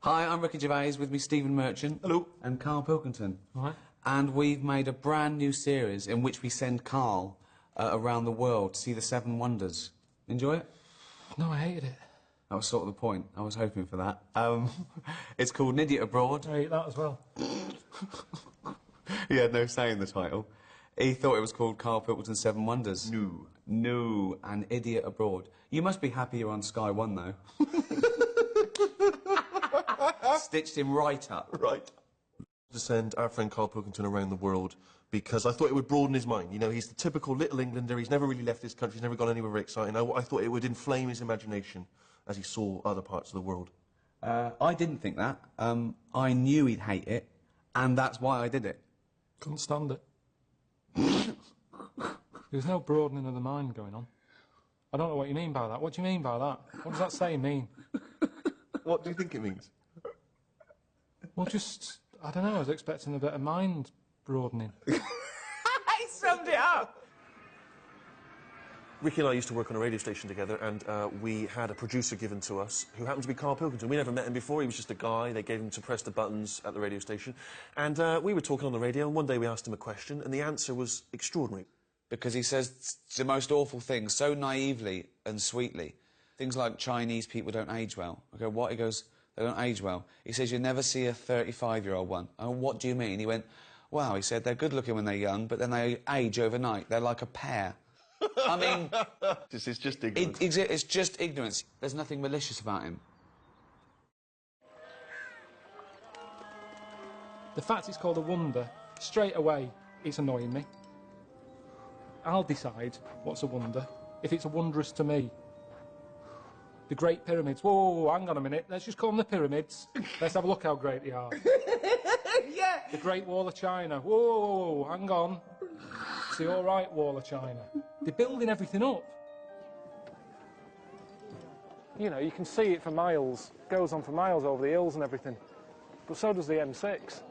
Hi, I'm Ricky Gervais, with me Stephen Merchant. Hello. And Karl Pilkington. Hi. And we've made a brand new series in which we send Karl around the world to see the Seven Wonders. Enjoy it? No, I hated it. That was sort of the point. I was hoping for that. It's called An Idiot Abroad. I hate that as well. He had no say in the title. He thought it was called Karl Pilkington's Seven Wonders. No. No, An Idiot Abroad. You must be happy you're on Sky One, though. Stitched him right up. Right. To send our friend Karl Pilkington around the world because I thought it would broaden his mind. You know, he's the typical little Englander. He's never really left his country. He's never gone anywhere very exciting. I thought it would inflame his imagination as he saw other parts of the world. I didn't think that. I knew he'd hate it, and that's why I did it. Couldn't stand it. There's no broadening of the mind going on. I don't know what you mean by that. What do you mean by that? What does that saying mean? What do you think it means? Well, just, I don't know, I was expecting a bit of mind broadening. He summed it up! Ricky and I used to work on a radio station together, and we had a producer given to us who happened to be Karl Pilkington. We never met him before. He was just a guy. They gave him to press the buttons at the radio station. And we were talking on the radio, and one day we asked him a question, and the answer was extraordinary. Because he says the most awful things so naively and sweetly. Things like Chinese people don't age well. I go, what? He goes, they don't age well. He says, you never see a 35-year-old one. I went, what do you mean? He went, wow, he said, they're good-looking when they're young, but then they age overnight. They're like a pear. I mean... This is just ignorance. It's just ignorance. There's nothing malicious about him. The fact it's called a wonder, straight away, it's annoying me. I'll decide what's a wonder, if it's wondrous to me. The Great Pyramids. Whoa, hang on a minute. Let's just call them the pyramids. Let's have a look how great they are. Yeah! The Great Wall of China. Whoa, hang on. It's the all right Wall of China. They're building everything up. You know, you can see it for miles. It goes on for miles over the hills and everything. But so does the M6.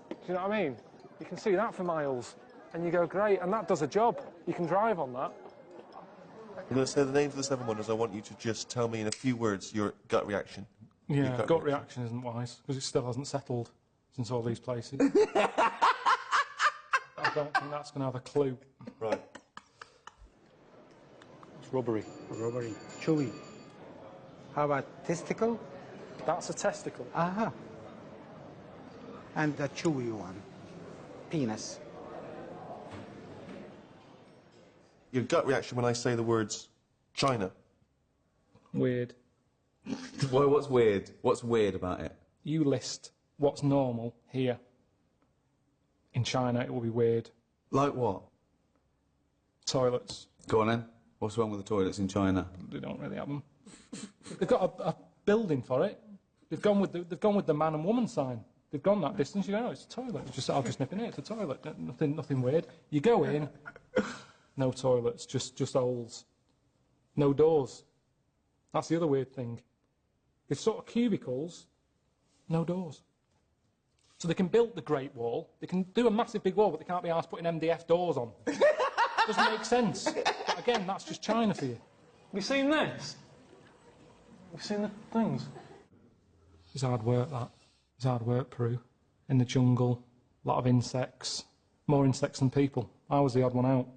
Do you know what I mean? You can see that for miles. And you go, great, and that does a job. You can drive on that. I'm going to say the names of the Seven Wonders. I want you to just tell me in a few words your gut reaction. Yeah, gut reaction isn't wise, because it still hasn't settled since all these places. I don't think that's going to have a clue. Right. It's rubbery. Rubbery. Chewy. How about testicle? That's a testicle. Aha. And the chewy one. Penis. Your gut reaction when I say the words China. Weird. Well, what's weird? What's weird about it? You list what's normal here. In China, it will be weird. Like what? Toilets. Go on then. What's wrong with the toilets in China? They don't really have them. They've got a building for it. They've gone with the man and woman sign. They've gone that distance. You go, no, it's a toilet. I'll just nip in it. It's a toilet. Nothing weird. You go in. No toilets. Just holes. No doors. That's the other weird thing. It's sort of cubicles. No doors. So they can build the Great Wall. They can do a massive big wall, but they can't be asked putting MDF doors on. Doesn't make sense. But again, that's just China for you. Have you seen this? Have you seen the things? It's hard work, that. It's hard work, Peru. In the jungle, a lot of insects. More insects than people. I was the odd one out.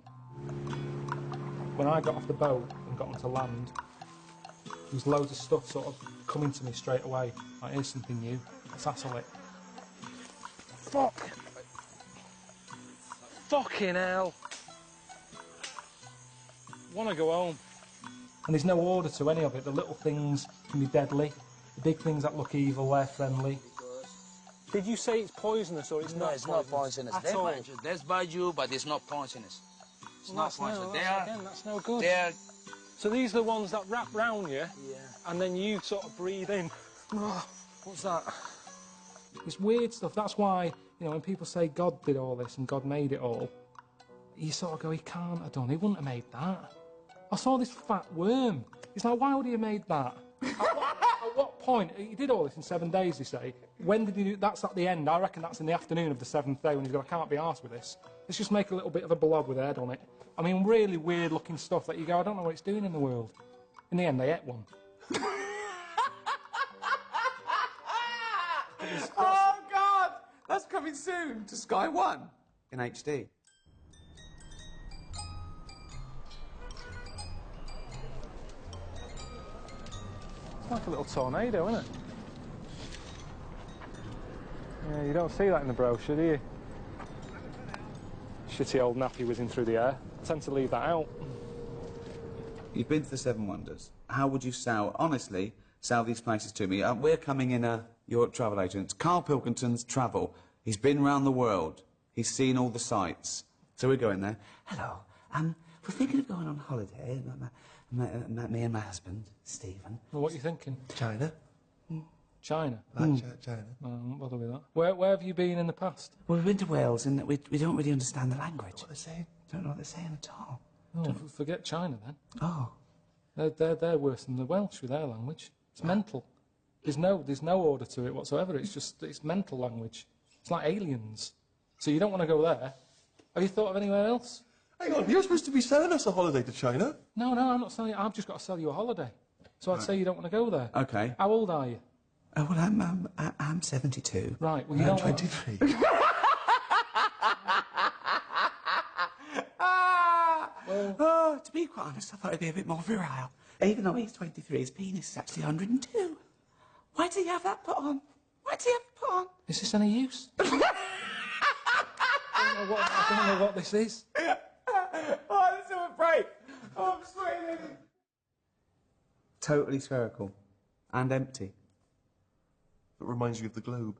When I got off the boat and got onto land, there was loads of stuff sort of coming to me straight away. Like, here's something new. Let's hassle it. Fuck! Fucking hell! Want to go home. And there's no order to any of it. The little things can be deadly. The big things that look evil, they're friendly. Did you say it's poisonous or it's not poisonous? No, it's not poisonous. At all? That's by you, but it's not poisonous. It's not poisonous. That's no good. They're... So these are the ones that wrap round you, Yeah. and then you sort of breathe in. Oh, what's that? It's weird stuff. That's why, you know, when people say God did all this and God made it all, you sort of go, he can't have done. He wouldn't have made that. I saw this fat worm. It's like, why would he have made that? At what point? He did all this in 7 days, they say. When did he do? That's at the end. I reckon that's in the afternoon of the 7th day when he's going, I can't be arsed with this. Let's just make a little bit of a blob with a head on it. I mean, really weird-looking stuff that you go, I don't know what it's doing in the world. In the end, they ate one. coming soon to Sky One in HD. It's like a little tornado, isn't it? Yeah, you don't see that in the brochure, do you? Shitty old nappy whizzing through the air. I tend to leave that out. You've been to the Seven Wonders. How would you honestly, sell these places to me? We're coming in your travel agent. Karl Pilkington's travel. He's been round the world. He's seen all the sights. So we're going there. Hello. We're thinking of going on holiday. Me and my husband, Stephen. Well, what are you thinking? China. China? China. I won't bother with that. Where have you been in the past? Well, we've been to Wales and we don't really understand the language. What they're saying? Don't know what they're saying at all. Oh, forget China then. Oh. They're worse than the Welsh with their language. It's mental. There's no order to it whatsoever. It's mental language. It's like aliens. So you don't want to go there. Have you thought of anywhere else? Hang on, you're supposed to be selling us a holiday to China. No, I'm not selling you. I've just got to sell you a holiday. So I'd say you don't want to go there. Okay. How old are you? Oh, well, I'm 72. Right, well, you don't... 23. Oh, to be quite honest, I thought he'd be a bit more virile. Even though he's 23, his penis is actually 102. Why did he have that put on? Why did he have it put on? Is this any use? I don't know what this is. Oh, this is a break. Oh, I'm sweating. Totally spherical. And empty. It reminds you of the globe.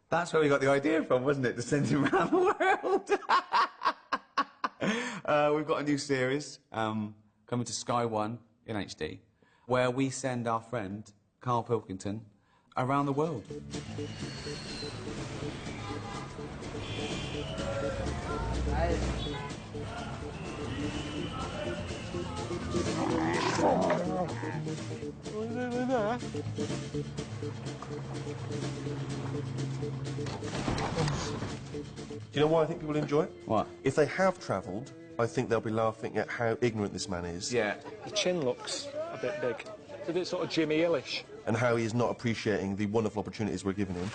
That's where we got the idea from, wasn't it? To send him around the world. We've got a new series coming to Sky One in HD, where we send our friend, Karl Pilkington, around the world. Do you know why I think people enjoy it? What? If they have travelled, I think they'll be laughing at how ignorant this man is. Yeah. The chin looks a bit big. It's a bit sort of Jimmy Hill-ish. And how he is not appreciating the wonderful opportunities we're giving him.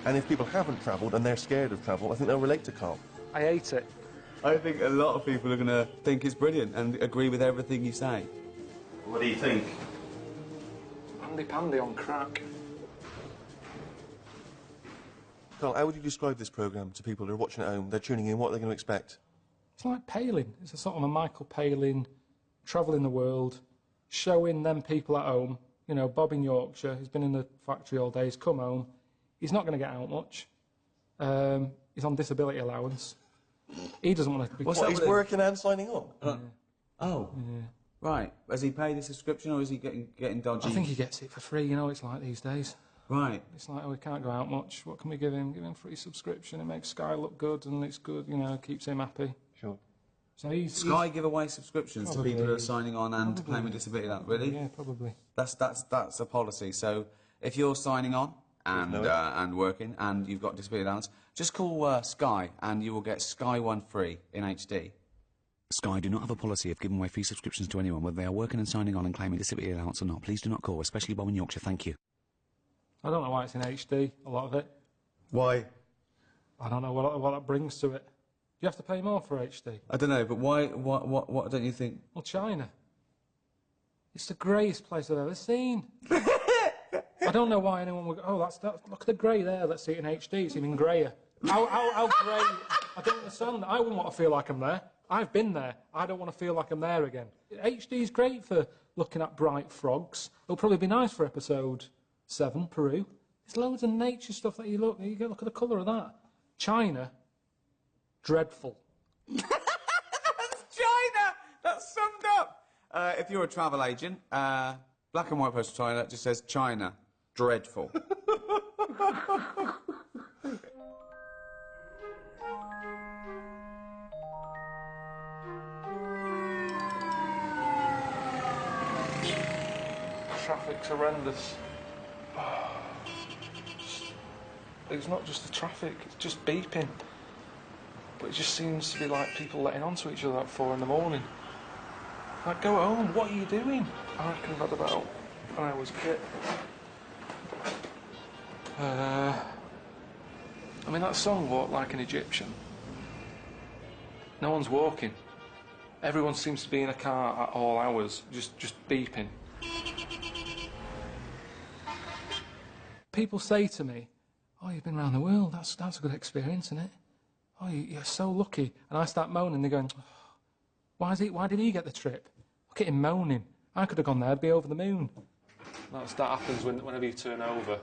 And if people haven't travelled and they're scared of travel, I think they'll relate to Karl. I ate it. I think a lot of people are going to think it's brilliant and agree with everything you say. What do you think? Pandy on crack. Karl, how would you describe this programme to people who are watching at home? They're tuning in, what are they going to expect? It's like Palin. It's a sort of a Michael Palin, travelling the world, showing them people at home. You know, Bob in Yorkshire, he's been in the factory all day, he's come home. He's not going to get out much. He's on disability allowance. He doesn't want to be... What, he's working and signing on? Oh. Yeah. Right. Has he paid a subscription or is he getting dodgy? I think he gets it for free, you know, it's like these days. Right. It's like, oh, we can't go out much. What can we give him? Give him free subscription. It makes Sky look good and it's good, you know, keeps him happy. Sure. So Sky give away subscriptions to people who are signing on and claiming disability allowance. Really? Yeah, probably. That's a policy. So if you're signing on and working and you've got disability allowance, just call Sky and you will get Sky One free in HD. Sky do not have a policy of giving away free subscriptions to anyone, whether they are working and signing on and claiming disability allowance or not. Please do not call, especially Bob in Yorkshire. Thank you. I don't know why it's in HD, a lot of it. Why? I don't know what that brings to it. Do you have to pay more for HD? I don't know, but why? What don't you think? Well, China. It's the greyest place I've ever seen. I don't know why anyone would go, oh, that's look at the grey there, let's see it in HD, it's even greyer. How grey? I don't understand. I wouldn't want to feel like I'm there. I've been there. I don't want to feel like I'm there again. HD's great for looking at bright frogs. It'll probably be nice for episode 7, Peru. There's loads of nature stuff that you look at the colour of that. China, dreadful. That's China! That's summed up! If you're a travel agent, black and white postal toilet just says China, dreadful. Traffic's horrendous. It's not just the traffic, it's just beeping. But it just seems to be like people letting on to each other at 4 in the morning. Like, go home, what are you doing? I reckon I've had about an hour's kit. I mean, that song, Walk Like an Egyptian. No one's walking. Everyone seems to be in a car at all hours, just beeping. People say to me, "Oh, you've been around the world. That's a good experience, isn't it? Oh, you're so lucky." And I start moaning. They're going, "Oh, why did he get the trip? Look at him moaning. I could have gone there. I'd be over the moon." That happens whenever you turn over.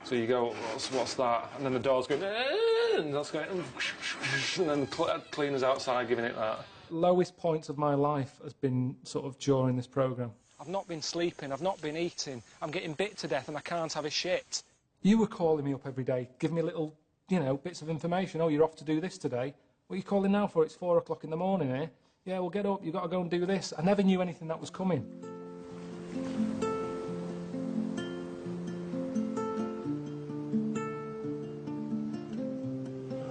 So you go, what's that? And then the door's going, and that's going, and then the cleaner's outside giving it that. Lowest points of my life has been sort of during this programme. I've not been sleeping, I've not been eating, I'm getting bit to death and I can't have a shit. You were calling me up every day, giving me little, bits of information. "Oh, you're off to do this today. What are you calling now for? It's 4 o'clock in the morning, eh? Yeah, well, get up, you've got to go and do this." I never knew anything that was coming.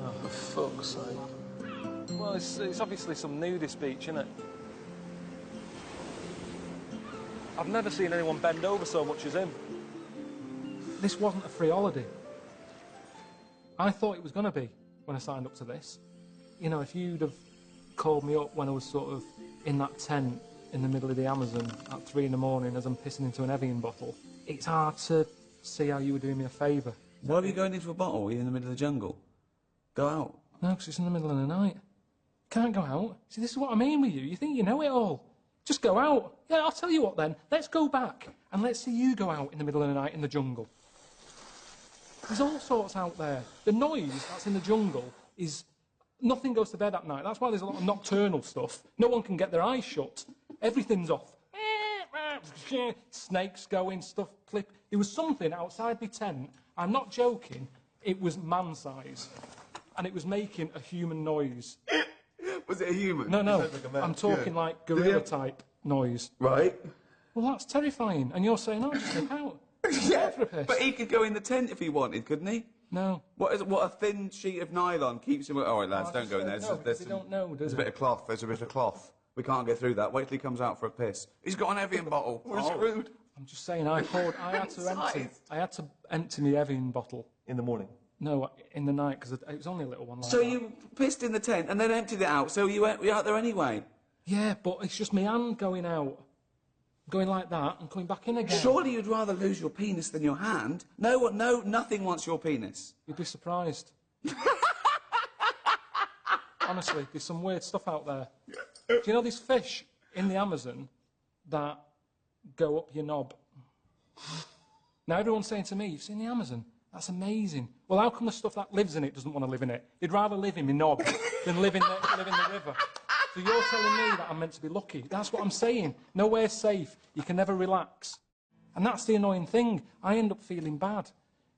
Oh, for fuck's sake. Well, it's obviously some nudist beach, isn't it? I've never seen anyone bend over so much as him. This wasn't a free holiday. I thought it was going to be when I signed up to this. If you'd have called me up when I was sort of in that tent in the middle of the Amazon at 3 in the morning as I'm pissing into an Evian bottle, it's hard to see how you were doing me a favour. Why were you going into a bottle? You're in the middle of the jungle. Go out. No, because it's in the middle of the night. Can't go out. See, this is what I mean with you. You think you know it all. Just go out. Yeah, I'll tell you what then. Let's go back and let's see you go out in the middle of the night in the jungle. There's all sorts out there. The noise that's in the jungle is... Nothing goes to bed at night. That's why there's a lot of nocturnal stuff. No one can get their eyes shut. Everything's off. Snakes going, stuff clip. There was something outside my tent. I'm not joking. It was man-size. And it was making a human noise. Was it a human? No. Like I'm talking like gorilla-type noise. Right. Well, that's terrifying. And you're saying, "Oh, just nip out." Yeah, for a piss. but he could go in the tent if he wanted, couldn't he? No. What a thin sheet of nylon keeps him... All right, lads, don't go in there. They don't know, There's a bit of cloth. There's a bit of cloth. We can't get through that. Wait till he comes out for a piss. He's got an Evian bottle. We're screwed. I'm just saying, I had to empty my Evian bottle. In the morning. No, in the night, because it was only a little one like So that. you pissed in the tent and then emptied it out, so you were out there anyway? Yeah, but it's just my hand going out, going like that and coming back in again. Surely you'd rather lose your penis than your hand? No, nothing wants your penis. You'd be surprised. Honestly, there's some weird stuff out there. Do you know these fish in the Amazon that go up your knob? Now everyone's saying to me, "You've seen the Amazon? That's amazing." Well, how come the stuff that lives in it doesn't want to live in it? They'd rather live in my knob than live in the river. So you're telling me that I'm meant to be lucky. That's what I'm saying. Nowhere's safe. You can never relax. And that's the annoying thing. I end up feeling bad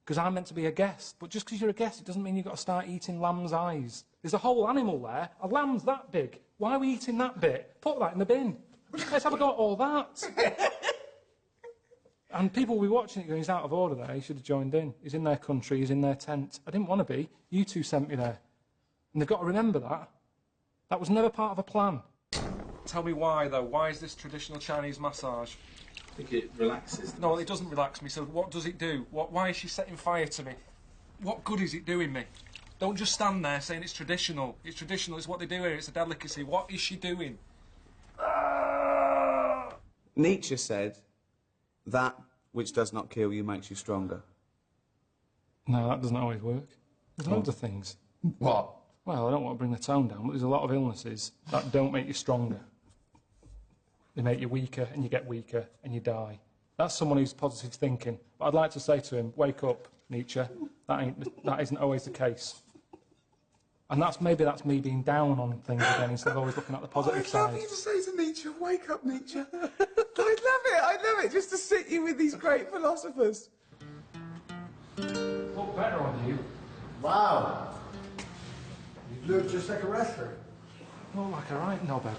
because I'm meant to be a guest. But just because you're a guest, it doesn't mean you've got to start eating lamb's eyes. There's a whole animal there. A lamb's that big. Why are we eating that bit? Put that in the bin. Let's have a go at all that. And people will be watching it going, "He's out of order there. He should have joined in. He's in their country. He's in their tent. I didn't want to be. You two sent me there." And they've got to remember that. That was never part of a plan. Tell me why, though. Why is this traditional Chinese massage? I think it relaxes. No, it doesn't relax me. So what does it do? Why is she setting fire to me? What good is it doing me? Don't just stand there saying it's traditional. It's traditional. It's what they do here. It's a delicacy. What is she doing? Nietzsche said, "That which does not kill you makes you stronger." No, that doesn't always work. There's loads of things. What? Well, I don't want to bring the tone down, but there's a lot of illnesses that don't make you stronger. They make you weaker, and you get weaker, and you die. That's someone who's positive thinking. But I'd like to say to him, wake up, Nietzsche. That isn't always the case. And maybe that's me being down on things again instead of always looking at the positive side. I'd love you to say to Nietzsche, "Wake up, Nietzsche." I'd love it, just to sit you with these great philosophers. Look better on you. Wow. You look just like a wrestler. Look like a right knobhead.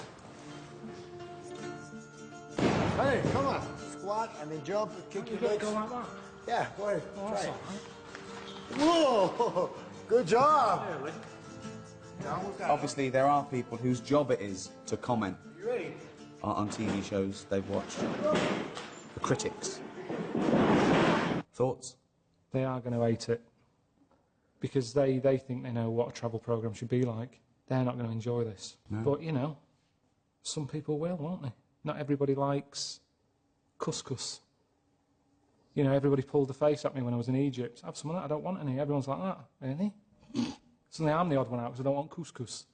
Hey, come on. Squat and then jump and kick your legs. Go like that? Yeah, go ahead. Oh, Try that's it. all right. Whoa! Good job. Obviously, there are people whose job it is to comment You ready? on TV shows they've watched. The critics. Thoughts? They are going to hate it. Because they think they know what a travel programme should be like. They're not going to enjoy this. No. But, you know, some people will, won't they? Not everybody likes couscous. You know, everybody pulled the face at me when I was in Egypt. Have some of that, I don't want any. Everyone's like that. Really? Suddenly I'm the odd one out because I don't want couscous.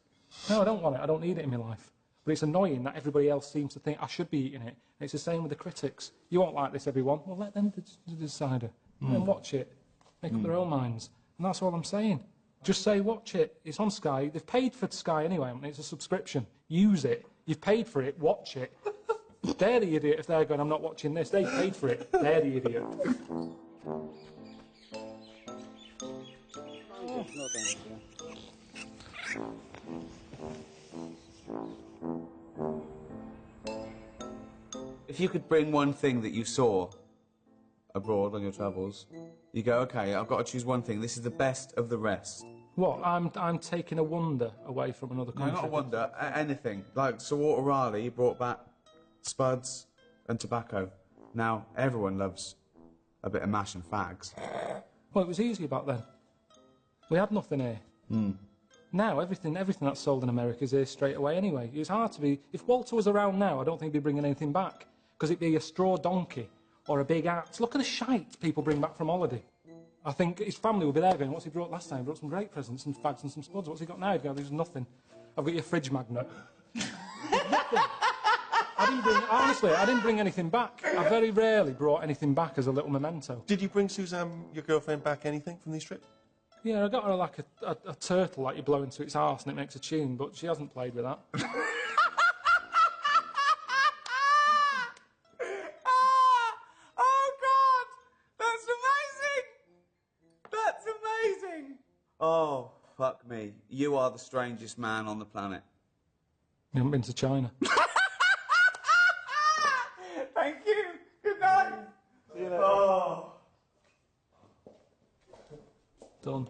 No, I don't want it. I don't need it in my life. But it's annoying that everybody else seems to think I should be eating it. And it's the same with the critics. You won't like this, everyone. Well, let them decide it. Let them watch it. Make up their own minds. And that's all I'm saying. Just say, watch it. It's on Sky. They've paid for Sky anyway. I mean, it's a subscription. Use it. You've paid for it. Watch it. They're the idiot if they're going, I'm not watching this. They paid for it. They're the idiot. If you could bring one thing that you saw abroad on your travels, you go, OK, I've got to choose one thing. This is the best of the rest. What? I'm taking a wonder away from another country. No, not a wonder. Anything. Like, Sir Walter Raleigh brought back spuds and tobacco. Now, everyone loves a bit of mash and fags. Well, it was easy back then. We had nothing here. Now, everything that's sold in America is here straight away anyway. It's hard to be... If Walter was around now, I don't think he'd be bringing anything back. Because it'd be a straw donkey or a big axe. Look at the shite people bring back from holiday. I think his family will be there going, what's he brought last time? He brought some great presents, some fags and some spuds. What's he got now? He'd go, there's nothing. I've got your fridge magnet. Honestly, I didn't bring anything back. I very rarely brought anything back as a little memento. Did you bring Suzanne, your girlfriend, back anything from this trip? Yeah, I got her like a turtle like you blow into its arse and it makes a tune, but she hasn't played with that. Oh, God! That's amazing! That's amazing! Oh, fuck me. You are the strangest man on the planet. You haven't been to China. Thank you. Good night. See you later. Oh. Done.